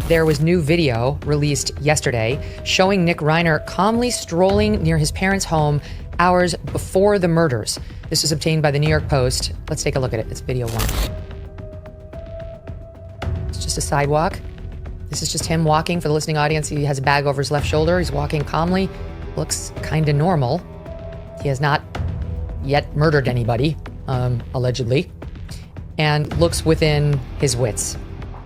There was new video released yesterday showing Nick Reiner calmly strolling near his parents' home hours before the murders. This was obtained by the New York Post. Let's take a look at it. It's video one. It's just a sidewalk. This is just him walking. For the listening audience, he has a bag over his left shoulder. He's walking calmly. Looks kind of normal. He has not yet murdered anybody, allegedly, and looks within his wits.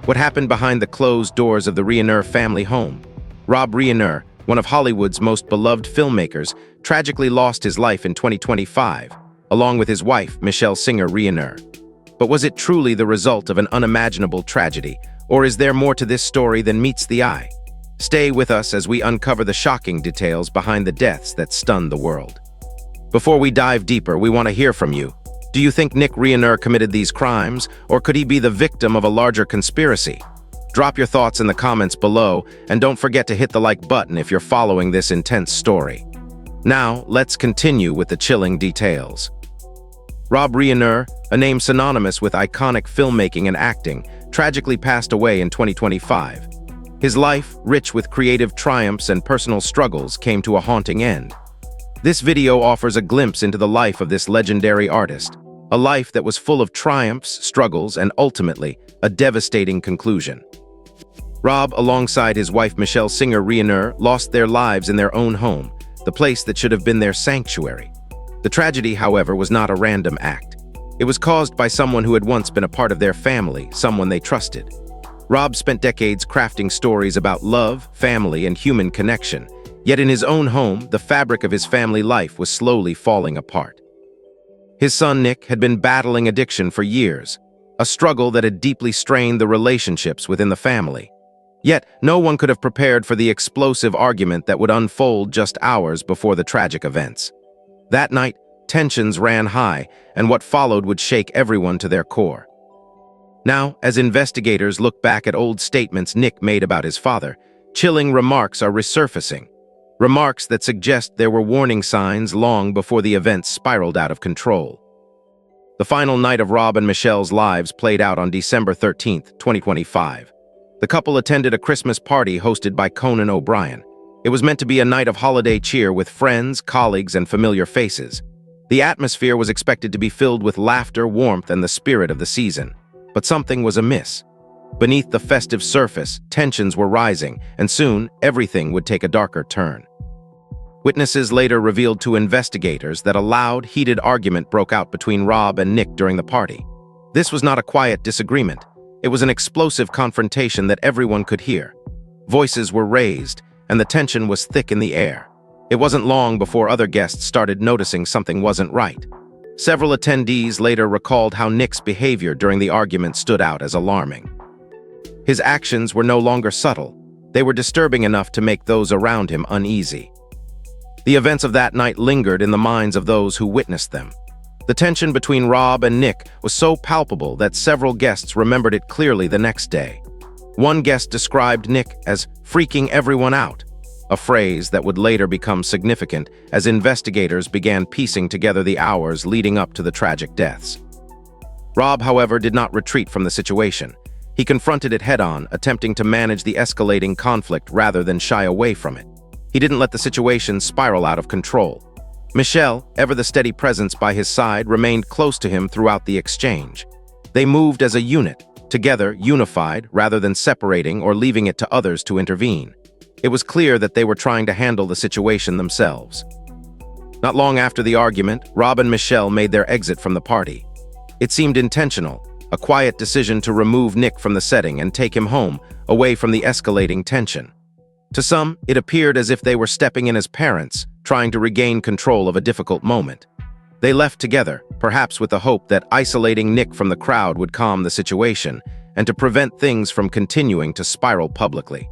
What happened behind the closed doors of the Reiner family home? Rob Reiner, one of Hollywood's most beloved filmmakers, tragically lost his life in 2025, along with his wife, Michelle Singer Reiner. But was it truly the result of an unimaginable tragedy, or is there more to this story than meets the eye? Stay with us as we uncover the shocking details behind the deaths that stunned the world. Before we dive deeper, we want to hear from you. Do you think Nick Reiner committed these crimes, or could he be the victim of a larger conspiracy? Drop your thoughts in the comments below, and don't forget to hit the like button if you're following this intense story. Now, let's continue with the chilling details. Rob Reiner, a name synonymous with iconic filmmaking and acting, tragically passed away in 2025. His life, rich with creative triumphs and personal struggles, came to a haunting end. This video offers a glimpse into the life of this legendary artist, a life that was full of triumphs, struggles, and ultimately, a devastating conclusion. Rob, alongside his wife Michelle Singer Reiner, lost their lives in their own home, the place that should have been their sanctuary. The tragedy, however, was not a random act. It was caused by someone who had once been a part of their family, someone they trusted. Rob spent decades crafting stories about love, family, and human connection, yet in his own home, the fabric of his family life was slowly falling apart. His son Nick had been battling addiction for years, a struggle that had deeply strained the relationships within the family. Yet, no one could have prepared for the explosive argument that would unfold just hours before the tragic events. That night, tensions ran high, and what followed would shake everyone to their core. Now, as investigators look back at old statements Nick made about his father, chilling remarks are resurfacing. Remarks that suggest there were warning signs long before the events spiraled out of control. The final night of Rob and Michelle's lives played out on December 13, 2025. The couple attended a Christmas party hosted by Conan O'Brien. It was meant to be a night of holiday cheer with friends, colleagues, and familiar faces. The atmosphere was expected to be filled with laughter, warmth, and the spirit of the season. But something was amiss. Beneath the festive surface, tensions were rising, and soon, everything would take a darker turn. Witnesses later revealed to investigators that a loud, heated argument broke out between Rob and Nick during the party. This was not a quiet disagreement. It was an explosive confrontation that everyone could hear. Voices were raised, and the tension was thick in the air. It wasn't long before other guests started noticing something wasn't right. Several attendees later recalled how Nick's behavior during the argument stood out as alarming. His actions were no longer subtle. They were disturbing enough to make those around him uneasy. The events of that night lingered in the minds of those who witnessed them. The tension between Rob and Nick was so palpable that several guests remembered it clearly the next day. One guest described Nick as freaking everyone out, a phrase that would later become significant as investigators began piecing together the hours leading up to the tragic deaths. Rob, however, did not retreat from the situation. He confronted it head-on, attempting to manage the escalating conflict rather than shy away from it. He didn't let the situation spiral out of control. Michelle, ever the steady presence by his side, remained close to him throughout the exchange. They moved as a unit, together, unified, rather than separating or leaving it to others to intervene. It was clear that they were trying to handle the situation themselves. Not long after the argument, Rob and Michelle made their exit from the party. It seemed intentional, a quiet decision to remove Nick from the setting and take him home, away from the escalating tension. To some, it appeared as if they were stepping in as parents, trying to regain control of a difficult moment. They left together, perhaps with the hope that isolating Nick from the crowd would calm the situation and to prevent things from continuing to spiral publicly.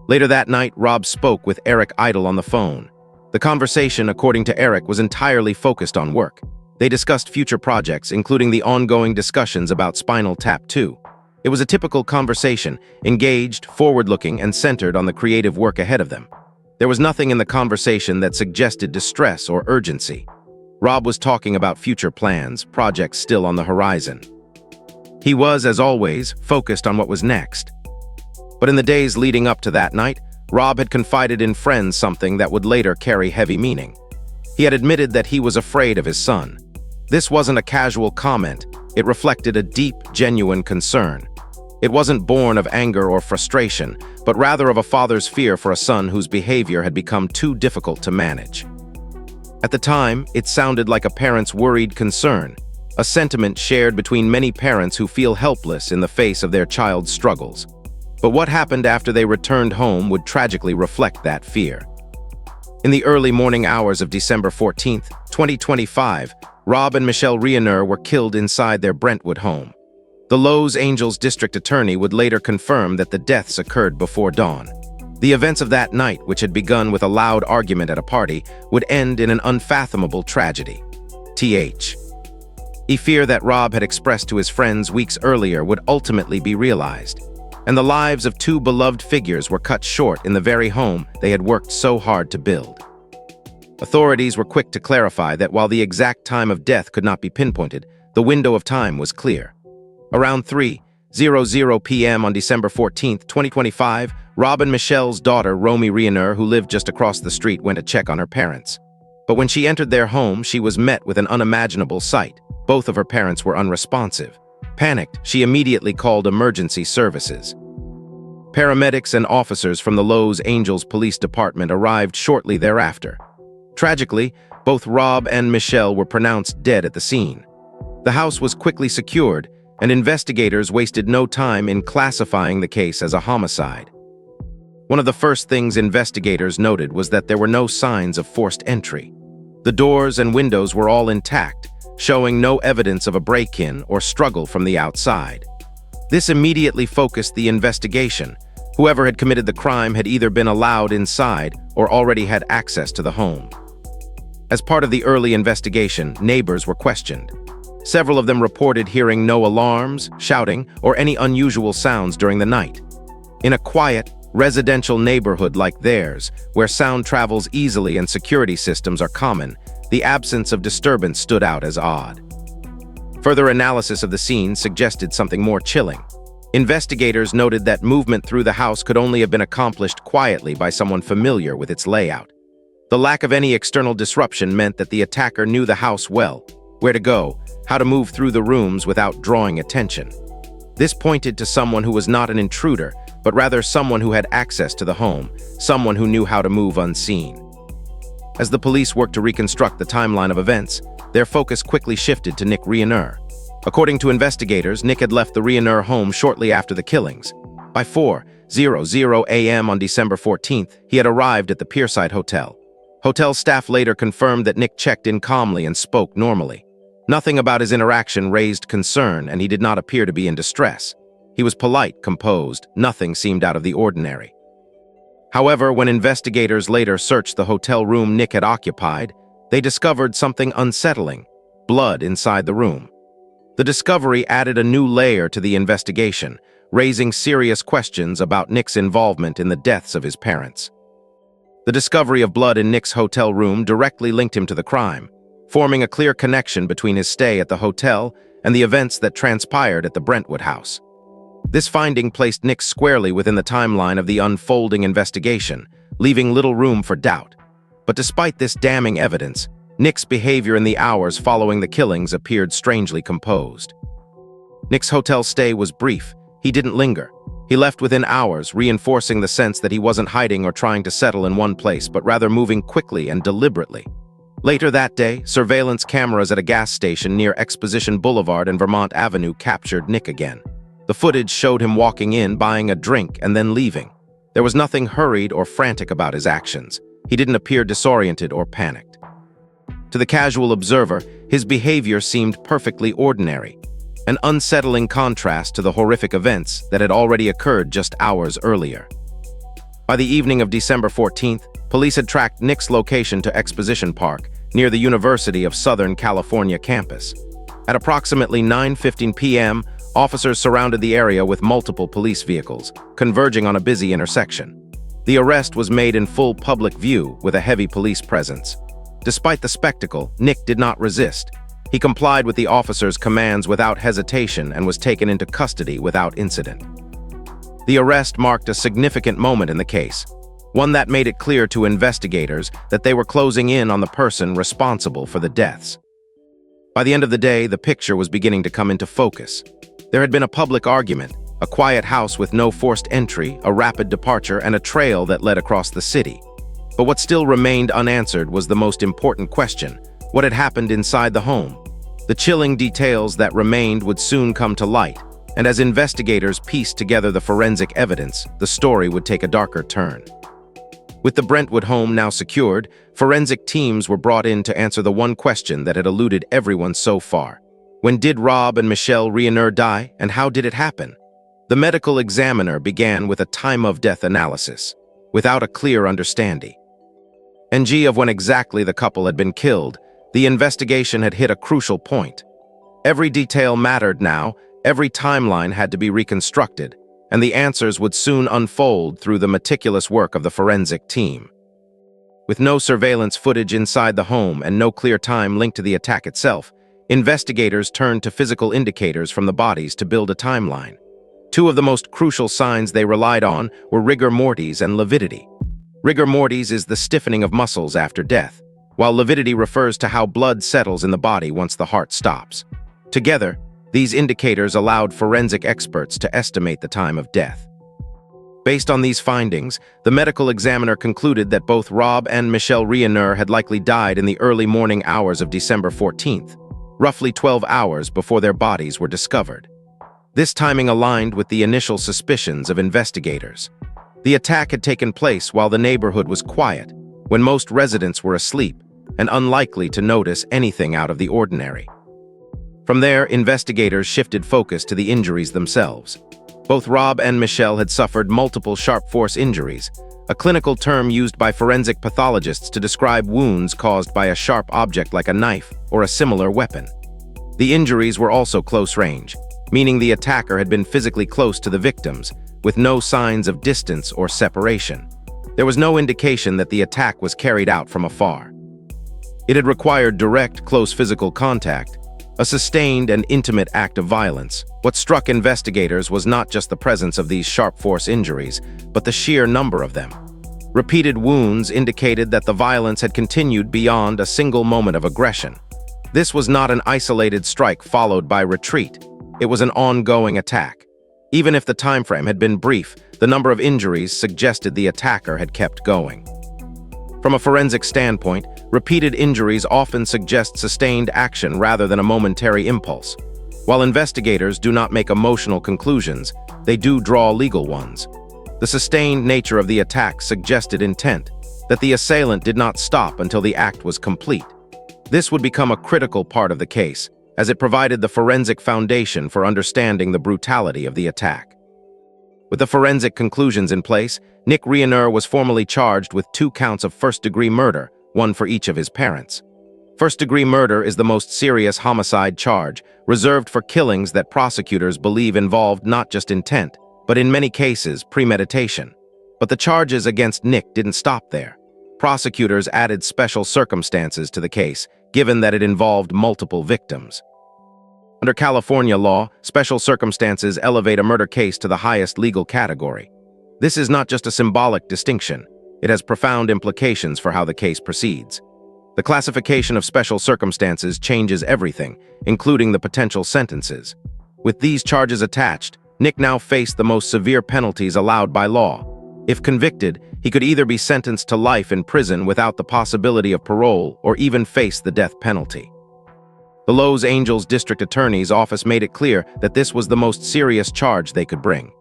Later that night, Rob spoke with Eric Idle on the phone. The conversation, according to Eric, was entirely focused on work. They discussed future projects, including the ongoing discussions about Spinal Tap 2. It was a typical conversation, engaged, forward-looking, and centered on the creative work ahead of them. There was nothing in the conversation that suggested distress or urgency. Rob was talking about future plans, projects still on the horizon. He was, as always, focused on what was next. But in the days leading up to that night, Rob had confided in friends something that would later carry heavy meaning. He had admitted that he was afraid of his son. This wasn't a casual comment. It reflected a deep, genuine concern. It wasn't born of anger or frustration, but rather of a father's fear for a son whose behavior had become too difficult to manage. At the time, it sounded like a parent's worried concern, a sentiment shared between many parents who feel helpless in the face of their child's struggles. But what happened after they returned home would tragically reflect that fear. In the early morning hours of December 14, 2025, Rob and Michelle Reiner were killed inside their Brentwood home. The Los Angeles district attorney would later confirm that the deaths occurred before dawn. The events of that night, which had begun with a loud argument at a party, would end in an unfathomable tragedy. A fear that Rob had expressed to his friends weeks earlier would ultimately be realized, and the lives of two beloved figures were cut short in the very home they had worked so hard to build. Authorities were quick to clarify that while the exact time of death could not be pinpointed, the window of time was clear. Around 3:00 p.m. on December 14, 2025, Rob and Michelle's daughter, Romy Reiner, who lived just across the street, went to check on her parents. But when she entered their home, she was met with an unimaginable sight. Both of her parents were unresponsive. Panicked, she immediately called emergency services. Paramedics and officers from the Los Angeles Police Department arrived shortly thereafter. Tragically, both Rob and Michelle were pronounced dead at the scene. The house was quickly secured, and investigators wasted no time in classifying the case as a homicide. One of the first things investigators noted was that there were no signs of forced entry. The doors and windows were all intact, showing no evidence of a break-in or struggle from the outside. This immediately focused the investigation. Whoever had committed the crime had either been allowed inside or already had access to the home. As part of the early investigation, neighbors were questioned. Several of them reported hearing no alarms, shouting, or any unusual sounds during the night. In a quiet, residential neighborhood like theirs, where sound travels easily and security systems are common, the absence of disturbance stood out as odd. Further analysis of the scene suggested something more chilling. Investigators noted that movement through the house could only have been accomplished quietly by someone familiar with its layout. The lack of any external disruption meant that the attacker knew the house well, where to go, how to move through the rooms without drawing attention. This pointed to someone who was not an intruder, but rather someone who had access to the home, someone who knew how to move unseen. As the police worked to reconstruct the timeline of events, their focus quickly shifted to Nick Reiner. According to investigators, Nick had left the Reiner home shortly after the killings. By 4:00 a.m. on December 14th, he had arrived at the Pierside Hotel. Hotel staff later confirmed that Nick checked in calmly and spoke normally. Nothing about his interaction raised concern, and he did not appear to be in distress. He was polite, composed, nothing seemed out of the ordinary. However, when investigators later searched the hotel room Nick had occupied, they discovered something unsettling: blood inside the room. The discovery added a new layer to the investigation, raising serious questions about Nick's involvement in the deaths of his parents. The discovery of blood in Nick's hotel room directly linked him to the crime, forming a clear connection between his stay at the hotel and the events that transpired at the Brentwood house. This finding placed Nick squarely within the timeline of the unfolding investigation, leaving little room for doubt. But despite this damning evidence, Nick's behavior in the hours following the killings appeared strangely composed. Nick's hotel stay was brief. He didn't linger. He left within hours, reinforcing the sense that he wasn't hiding or trying to settle in one place, but rather moving quickly and deliberately. Later that day, surveillance cameras at a gas station near Exposition Boulevard and Vermont Avenue captured Nick again. The footage showed him walking in, buying a drink, and then leaving. There was nothing hurried or frantic about his actions. He didn't appear disoriented or panicked. To the casual observer, his behavior seemed perfectly ordinary, an unsettling contrast to the horrific events that had already occurred just hours earlier. By the evening of December 14th, police had tracked Nick's location to Exposition Park, near the University of Southern California campus. At approximately 9:15 p.m., officers surrounded the area with multiple police vehicles, converging on a busy intersection. The arrest was made in full public view with a heavy police presence. Despite the spectacle, Nick did not resist. He complied with the officers' commands without hesitation and was taken into custody without incident. The arrest marked a significant moment in the case, one that made it clear to investigators that they were closing in on the person responsible for the deaths. By the end of the day, the picture was beginning to come into focus. There had been a public argument, a quiet house with no forced entry, a rapid departure, and a trail that led across the city. But what still remained unanswered was the most important question: what had happened inside the home? The chilling details that remained would soon come to light, and as investigators pieced together the forensic evidence, the story would take a darker turn. With the Brentwood home now secured, forensic teams were brought in to answer the one question that had eluded everyone so far. When did Rob and Michelle Reiner die, and how did it happen? The medical examiner began with a time-of-death analysis, without a clear understanding of when exactly the couple had been killed. The investigation had hit a crucial point. Every detail mattered now, every timeline had to be reconstructed, and the answers would soon unfold through the meticulous work of the forensic team. With no surveillance footage inside the home and no clear time linked to the attack itself, investigators turned to physical indicators from the bodies to build a timeline. Two of the most crucial signs they relied on were rigor mortis and lividity. Rigor mortis is the stiffening of muscles after death, while lividity refers to how blood settles in the body once the heart stops. Together, these indicators allowed forensic experts to estimate the time of death. Based on these findings, the medical examiner concluded that both Rob and Michelle Reiner had likely died in the early morning hours of December 14th, roughly 12 hours before their bodies were discovered. This timing aligned with the initial suspicions of investigators. The attack had taken place while the neighborhood was quiet, when most residents were asleep and unlikely to notice anything out of the ordinary. From there, investigators shifted focus to the injuries themselves. Both Rob and Michelle had suffered multiple sharp force injuries, a clinical term used by forensic pathologists to describe wounds caused by a sharp object like a knife or a similar weapon. The injuries were also close range, meaning the attacker had been physically close to the victims, with no signs of distance or separation. There was no indication that the attack was carried out from afar. It had required direct, close physical contact, a sustained and intimate act of violence. What struck investigators was not just the presence of these sharp force injuries, but the sheer number of them. Repeated wounds indicated that the violence had continued beyond a single moment of aggression. This was not an isolated strike followed by retreat. It was an ongoing attack. Even if the time frame had been brief, the number of injuries suggested the attacker had kept going. From a forensic standpoint, repeated injuries often suggest sustained action rather than a momentary impulse. While investigators do not make emotional conclusions, they do draw legal ones. The sustained nature of the attack suggested intent, that the assailant did not stop until the act was complete. This would become a critical part of the case, as it provided the forensic foundation for understanding the brutality of the attack. With the forensic conclusions in place, Nick Reiner was formally charged with 2 counts of first-degree murder, one for each of his parents. First-degree murder is the most serious homicide charge, reserved for killings that prosecutors believe involved not just intent, but in many cases, premeditation. But the charges against Nick didn't stop there. Prosecutors added special circumstances to the case, given that it involved multiple victims. Under California law, special circumstances elevate a murder case to the highest legal category. This is not just a symbolic distinction. It has profound implications for how the case proceeds. The classification of special circumstances changes everything, including the potential sentences. With these charges attached, Nick now faced the most severe penalties allowed by law. If convicted, he could either be sentenced to life in prison without the possibility of parole or even face the death penalty. The Los Angeles District Attorney's Office made it clear that this was the most serious charge they could bring.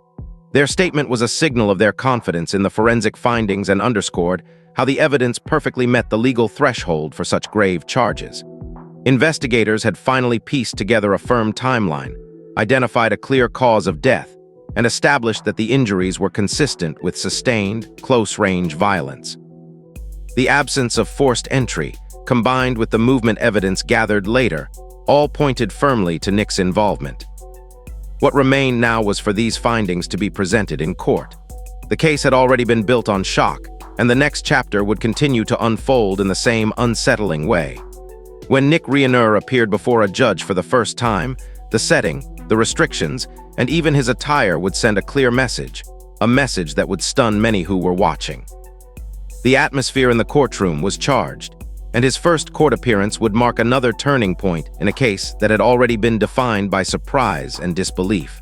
Their statement was a signal of their confidence in the forensic findings and underscored how the evidence perfectly met the legal threshold for such grave charges. Investigators had finally pieced together a firm timeline, identified a clear cause of death, and established that the injuries were consistent with sustained, close-range violence. The absence of forced entry, combined with the movement evidence gathered later, all pointed firmly to Nick's involvement. What remained now was for these findings to be presented in court. The case had already been built on shock, and the next chapter would continue to unfold in the same unsettling way. When Nick Reiner appeared before a judge for the first time, the setting, the restrictions, and even his attire would send a clear message. a message that would stun many who were watching. The atmosphere in the courtroom was charged, and his first court appearance would mark another turning point in a case that had already been defined by surprise and disbelief.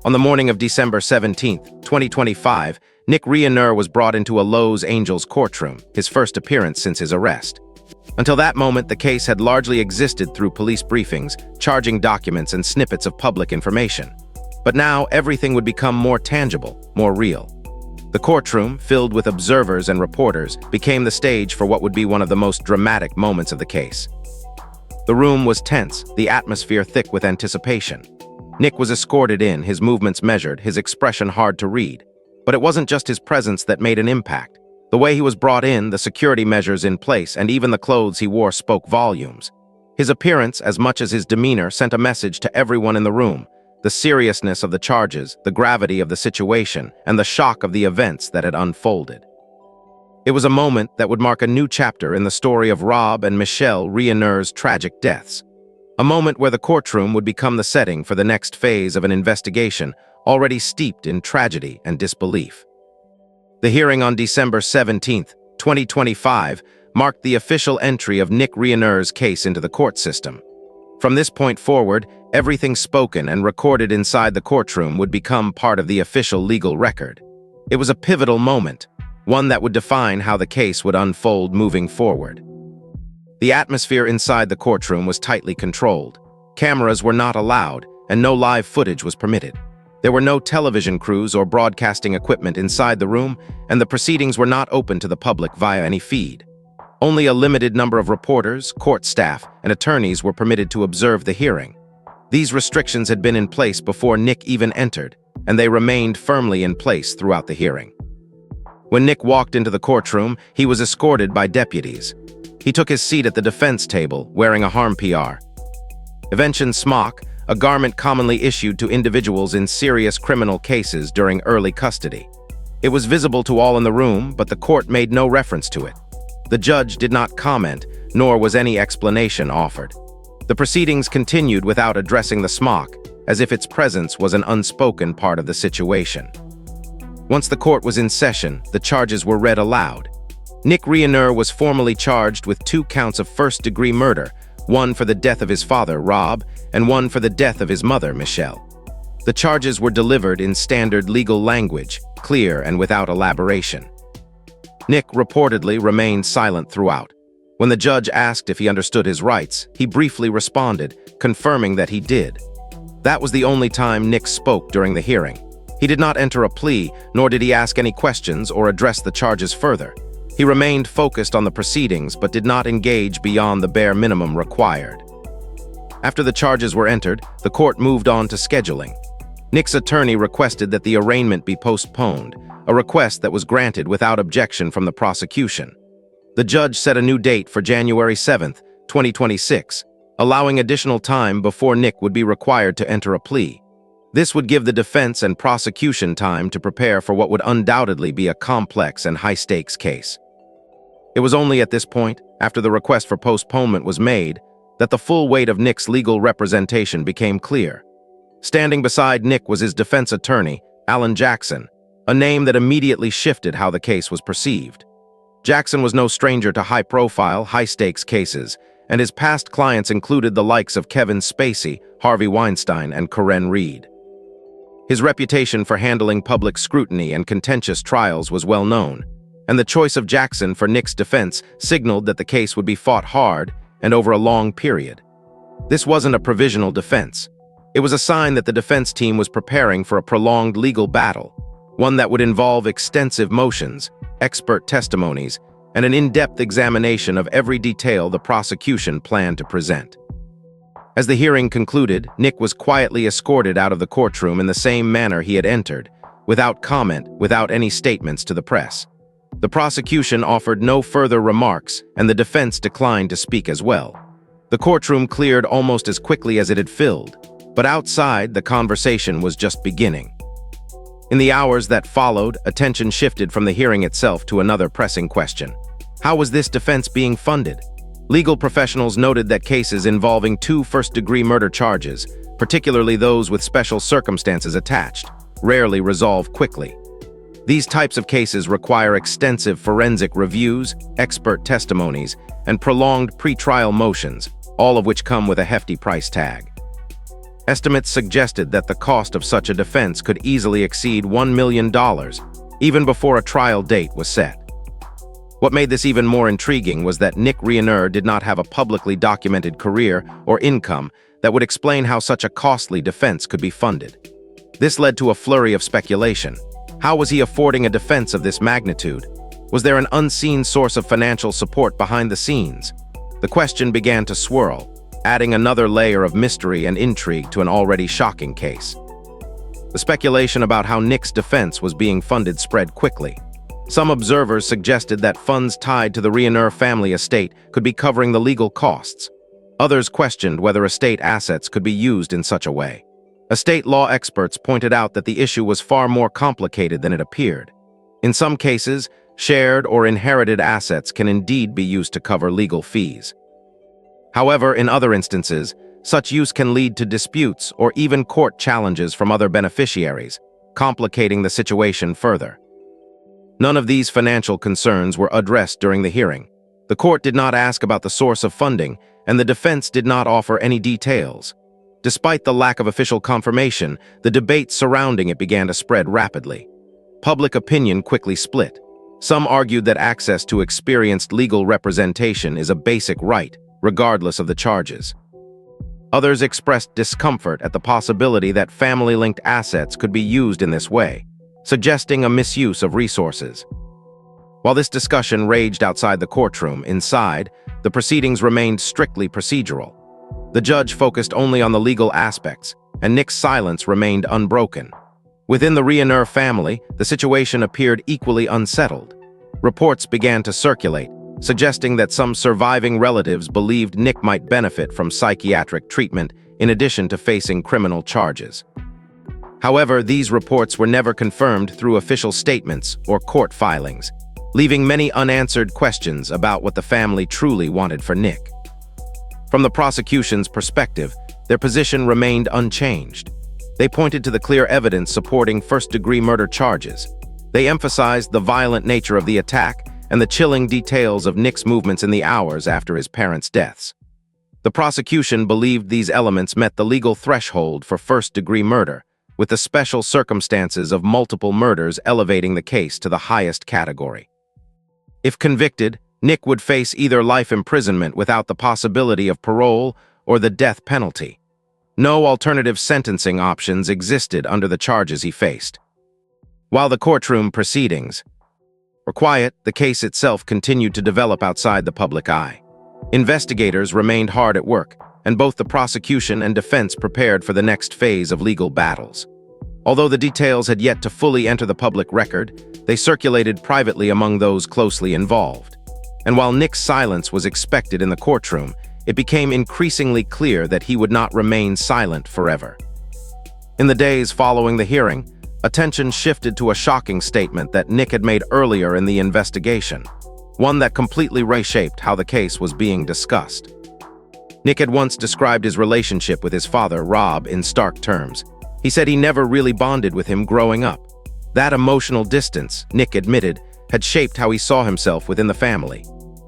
On the morning of December 17, 2025, Nick Reiner was brought into a Los Angeles courtroom, his first appearance since his arrest. Until that moment, the case had largely existed through police briefings, charging documents, and snippets of public information. But now, everything would become more tangible, more real. The courtroom, filled with observers and reporters, became the stage for what would be one of the most dramatic moments of the case. The room was tense, the atmosphere thick with anticipation. Nick was escorted in, his movements measured, his expression hard to read. But it wasn't just his presence that made an impact. The way he was brought in, the security measures in place, and even the clothes he wore spoke volumes. His appearance, as much as his demeanor, sent a message to everyone in the room. The seriousness of the charges, the gravity of the situation, and the shock of the events that had unfolded. It was a moment that would mark a new chapter in the story of Rob and Michelle Reiner's tragic deaths. A moment where the courtroom would become the setting for the next phase of an investigation already steeped in tragedy and disbelief. The hearing on December 17, 2025, marked the official entry of Nick Reiner's case into the court system. From this point forward, everything spoken and recorded inside the courtroom would become part of the official legal record. It was a pivotal moment, one that would define how the case would unfold moving forward. The atmosphere inside the courtroom was tightly controlled. Cameras were not allowed, and no live footage was permitted. There were no television crews or broadcasting equipment inside the room, and the proceedings were not open to the public via any feed. Only a limited number of reporters, court staff, and attorneys were permitted to observe the hearing. These restrictions had been in place before Nick even entered, and they remained firmly in place throughout the hearing. When Nick walked into the courtroom, he was escorted by deputies. He took his seat at the defense table, wearing a harm PR. Evention smock, a garment commonly issued to individuals in serious criminal cases during early custody. It was visible to all in the room, but the court made no reference to it. The judge did not comment, nor was any explanation offered. The proceedings continued without addressing the smock, as if its presence was an unspoken part of the situation. Once the court was in session, the charges were read aloud. Nick Reiner was formally charged with 2 counts of first-degree murder, one for the death of his father, Rob, and one for the death of his mother, Michelle. The charges were delivered in standard legal language, clear and without elaboration. Nick reportedly remained silent throughout. When the judge asked if he understood his rights, he briefly responded, confirming that he did. That was the only time Nick spoke during the hearing. He did not enter a plea, nor did he ask any questions or address the charges further. He remained focused on the proceedings but did not engage beyond the bare minimum required. After the charges were entered, the court moved on to scheduling. Nick's attorney requested that the arraignment be postponed, a request that was granted without objection from the prosecution. The judge set a new date for January 7, 2026, allowing additional time before Nick would be required to enter a plea. This would give the defense and prosecution time to prepare for what would undoubtedly be a complex and high-stakes case. It was only at this point, after the request for postponement was made, that the full weight of Nick's legal representation became clear. Standing beside Nick was his defense attorney, Alan Jackson, a name that immediately shifted how the case was perceived. Jackson was no stranger to high-profile, high-stakes cases, and his past clients included the likes of Kevin Spacey, Harvey Weinstein, and Corinne Reed. His reputation for handling public scrutiny and contentious trials was well known, and the choice of Jackson for Nick's defense signaled that the case would be fought hard and over a long period. This wasn't a provisional defense. It was a sign that the defense team was preparing for a prolonged legal battle, one that would involve extensive motions, expert testimonies, and an in-depth examination of every detail the prosecution planned to present. As the hearing concluded, Nick was quietly escorted out of the courtroom in the same manner he had entered, without comment, without any statements to the press. The prosecution offered no further remarks, and the defense declined to speak as well. The courtroom cleared almost as quickly as it had filled, but outside, the conversation was just beginning. In the hours that followed, attention shifted from the hearing itself to another pressing question. How was this defense being funded? Legal professionals noted that cases involving 2 first-degree murder charges, particularly those with special circumstances attached, rarely resolve quickly. These types of cases require extensive forensic reviews, expert testimonies, and prolonged pretrial motions, all of which come with a hefty price tag. Estimates suggested that the cost of such a defense could easily exceed $1 million, even before a trial date was set. What made this even more intriguing was that Nick Reiner did not have a publicly documented career or income that would explain how such a costly defense could be funded. This led to a flurry of speculation. How was he affording a defense of this magnitude? Was there an unseen source of financial support behind the scenes? The question began to swirl, adding another layer of mystery and intrigue to an already shocking case. The speculation about how Nick's defense was being funded spread quickly. Some observers suggested that funds tied to the Reiner family estate could be covering the legal costs. Others questioned whether estate assets could be used in such a way. Estate law experts pointed out that the issue was far more complicated than it appeared. In some cases, shared or inherited assets can indeed be used to cover legal fees. However, in other instances, such use can lead to disputes or even court challenges from other beneficiaries, complicating the situation further. None of these financial concerns were addressed during the hearing. The court did not ask about the source of funding, and the defense did not offer any details. Despite the lack of official confirmation, the debate surrounding it began to spread rapidly. Public opinion quickly split. Some argued that access to experienced legal representation is a basic right, regardless of the charges. Others expressed discomfort at the possibility that family-linked assets could be used in this way, suggesting a misuse of resources. While this discussion raged outside the courtroom, inside, the proceedings remained strictly procedural. The judge focused only on the legal aspects, and Nick's silence remained unbroken. Within the Reiner family, the situation appeared equally unsettled. Reports began to circulate, suggesting that some surviving relatives believed Nick might benefit from psychiatric treatment in addition to facing criminal charges. However, these reports were never confirmed through official statements or court filings, leaving many unanswered questions about what the family truly wanted for Nick. From the prosecution's perspective, their position remained unchanged. They pointed to the clear evidence supporting first-degree murder charges. They emphasized the violent nature of the attack and the chilling details of Nick's movements in the hours after his parents' deaths. The prosecution believed these elements met the legal threshold for first-degree murder, with the special circumstances of multiple murders elevating the case to the highest category. If convicted, Nick would face either life imprisonment without the possibility of parole or the death penalty. No alternative sentencing options existed under the charges he faced. While the courtroom proceedings were quiet, the case itself continued to develop outside the public eye. Investigators remained hard at work, and both the prosecution and defense prepared for the next phase of legal battles. Although the details had yet to fully enter the public record, they circulated privately among those closely involved. And while Nick's silence was expected in the courtroom, it became increasingly clear that he would not remain silent forever. In the days following the hearing, attention shifted to a shocking statement that Nick had made earlier in the investigation, one that completely reshaped how the case was being discussed. Nick had once described his relationship with his father, Rob, in stark terms. He said he never really bonded with him growing up. That emotional distance, Nick admitted, had shaped how he saw himself within the family.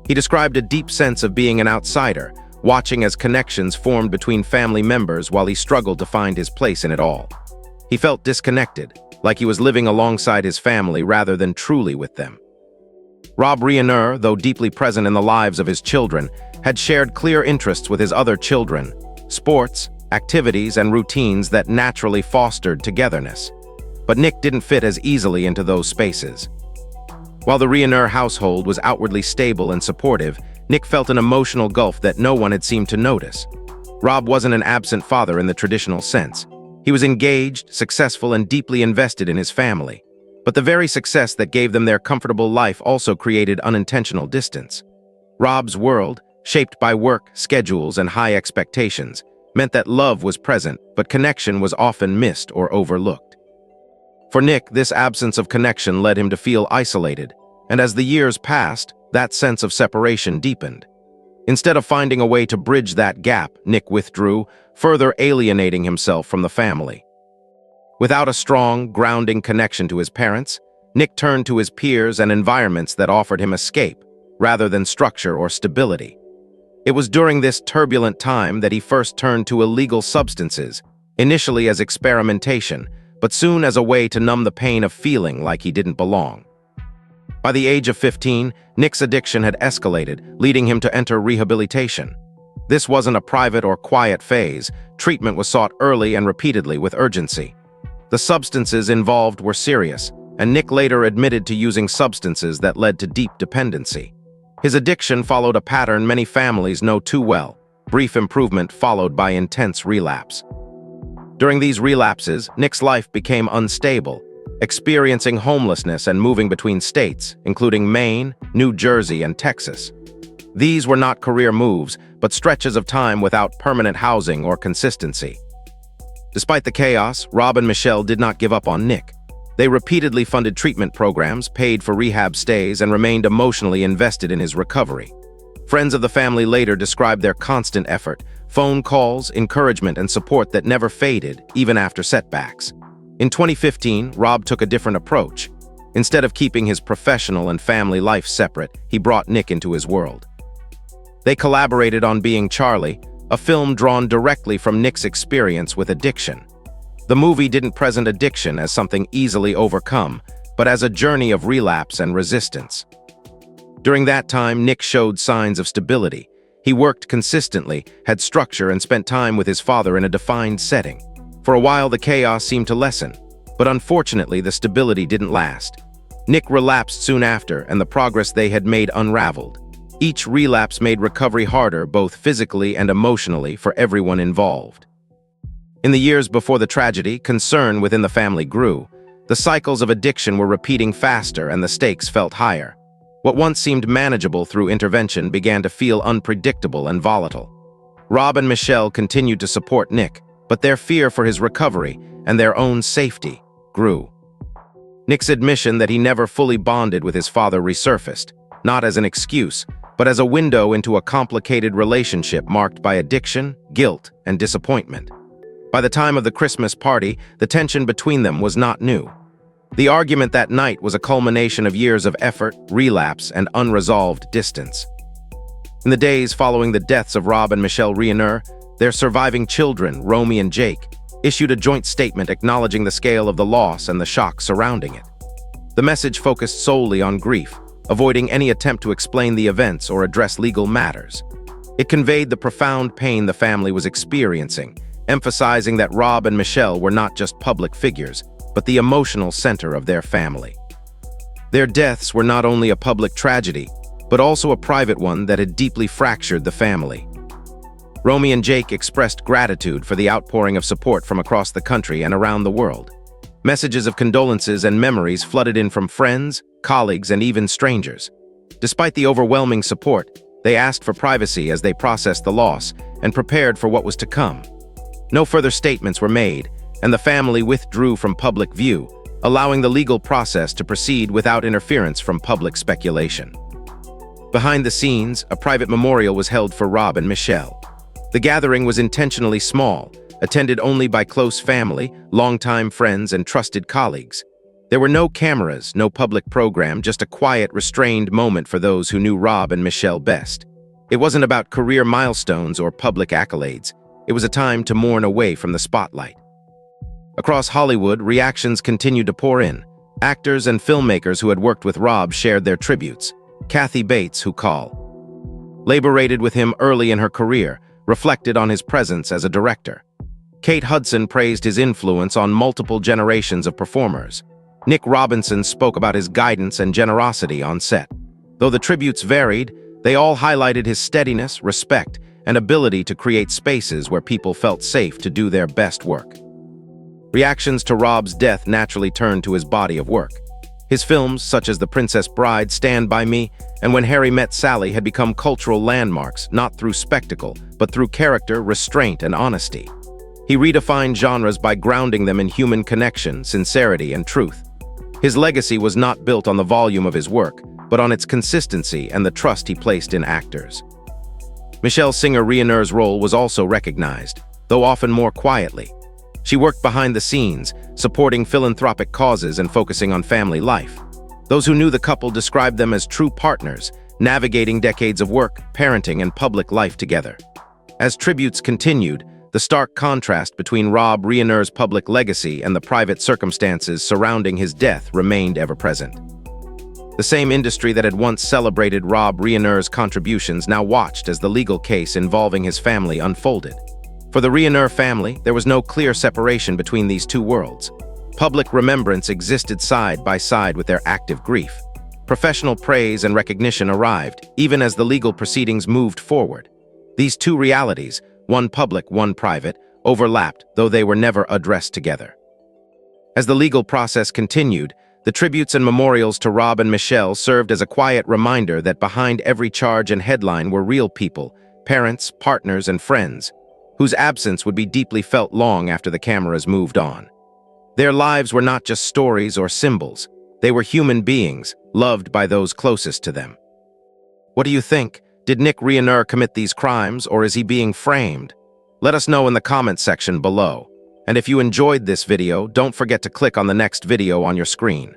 He described a deep sense of being an outsider, watching as connections formed between family members while he struggled to find his place in it all. He felt disconnected, like he was living alongside his family rather than truly with them. Rob Reiner, though deeply present in the lives of his children, had shared clear interests with his other children, sports, activities, and routines that naturally fostered togetherness. But Nick didn't fit as easily into those spaces. While the Reiner household was outwardly stable and supportive, Nick felt an emotional gulf that no one had seemed to notice. Rob wasn't an absent father in the traditional sense. He was engaged, successful, and deeply invested in his family. But the very success that gave them their comfortable life also created unintentional distance. Rob's world, shaped by work, schedules, and high expectations, meant that love was present, but connection was often missed or overlooked. For Nick, this absence of connection led him to feel isolated, and as the years passed, that sense of separation deepened. Instead of finding a way to bridge that gap, Nick withdrew, further alienating himself from the family. Without a strong, grounding connection to his parents, Nick turned to his peers and environments that offered him escape, rather than structure or stability. It was during this turbulent time that he first turned to illegal substances, initially as experimentation, but soon as a way to numb the pain of feeling like he didn't belong. By the age of 15, Nick's addiction had escalated, leading him to enter rehabilitation. This wasn't a private or quiet phase. Treatment was sought early and repeatedly with urgency. The substances involved were serious, and Nick later admitted to using substances that led to deep dependency. His addiction followed a pattern many families know too well: brief improvement followed by intense relapse. During these relapses, Nick's life became unstable, experiencing homelessness and moving between states, including Maine, New Jersey, and Texas. These were not career moves, but stretches of time without permanent housing or consistency. Despite the chaos, Rob and Michelle did not give up on Nick. They repeatedly funded treatment programs, paid for rehab stays, and remained emotionally invested in his recovery. Friends of the family later described their constant effort, phone calls, encouragement, and support that never faded, even after setbacks. In 2015, Rob took a different approach. Instead of keeping his professional and family life separate, he brought Nick into his world. They collaborated on Being Charlie, a film drawn directly from Nick's experience with addiction. The movie didn't present addiction as something easily overcome, but as a journey of relapse and resistance. During that time, Nick showed signs of stability. He worked consistently, had structure, and spent time with his father in a defined setting. For a while, the chaos seemed to lessen, but unfortunately, the stability didn't last. Nick relapsed soon after, and the progress they had made unraveled. Each relapse made recovery harder, both physically and emotionally, for everyone involved. In the years before the tragedy, concern within the family grew. The cycles of addiction were repeating faster, and the stakes felt higher. What once seemed manageable through intervention began to feel unpredictable and volatile. Rob and Michelle continued to support Nick, but their fear for his recovery and their own safety grew. Nick's admission that he never fully bonded with his father resurfaced, not as an excuse, but as a window into a complicated relationship marked by addiction, guilt, and disappointment. By the time of the Christmas party, the tension between them was not new. The argument that night was a culmination of years of effort, relapse, and unresolved distance. In the days following the deaths of Rob and Michelle Reiner, their surviving children, Romy and Jake, issued a joint statement acknowledging the scale of the loss and the shock surrounding it. The message focused solely on grief, avoiding any attempt to explain the events or address legal matters. It conveyed the profound pain the family was experiencing, emphasizing that Rob and Michelle were not just public figures, but the emotional center of their family. Their deaths were not only a public tragedy, but also a private one that had deeply fractured the family. Romy and Jake expressed gratitude for the outpouring of support from across the country and around the world. Messages of condolences and memories flooded in from friends, colleagues, and even strangers. Despite the overwhelming support, they asked for privacy as they processed the loss and prepared for what was to come. No further statements were made, and the family withdrew from public view, allowing the legal process to proceed without interference from public speculation. Behind the scenes, a private memorial was held for Rob and Michelle. The gathering was intentionally small, attended only by close family, longtime friends, and trusted colleagues. There were no cameras, no public program, just a quiet, restrained moment for those who knew Rob and Michelle best. It wasn't about career milestones or public accolades. It was a time to mourn away from the spotlight. Across Hollywood, reactions continued to pour in. Actors and filmmakers who had worked with Rob shared their tributes. Kathy Bates, who collaborated with him early in her career, reflected on his presence as a director. Kate Hudson praised his influence on multiple generations of performers. Nick Robinson spoke about his guidance and generosity on set. Though the tributes varied, they all highlighted his steadiness, respect, and ability to create spaces where people felt safe to do their best work. Reactions to Rob's death naturally turned to his body of work. His films, such as The Princess Bride, Stand By Me, and When Harry Met Sally, had become cultural landmarks, not through spectacle, but through character, restraint, and honesty. He redefined genres by grounding them in human connection, sincerity, and truth. His legacy was not built on the volume of his work, but on its consistency and the trust he placed in actors. Michelle Singer Reiner's role was also recognized, though often more quietly. She worked behind the scenes, supporting philanthropic causes and focusing on family life. Those who knew the couple described them as true partners, navigating decades of work, parenting, and public life together. As tributes continued, the stark contrast between Rob Reiner's public legacy and the private circumstances surrounding his death remained ever-present. The same industry that had once celebrated Rob Reiner's contributions now watched as the legal case involving his family unfolded. For the Reiner family, there was no clear separation between these two worlds. Public remembrance existed side by side with their active grief. Professional praise and recognition arrived, even as the legal proceedings moved forward. These two realities, one public, one private, overlapped, though they were never addressed together. As the legal process continued, the tributes and memorials to Rob and Michelle served as a quiet reminder that behind every charge and headline were real people, parents, partners, and friends, whose absence would be deeply felt long after the cameras moved on. Their lives were not just stories or symbols. They were human beings, loved by those closest to them. What do you think? Did Nick Reiner commit these crimes, or is he being framed? Let us know in the comments section below. And if you enjoyed this video, don't forget to click on the next video on your screen.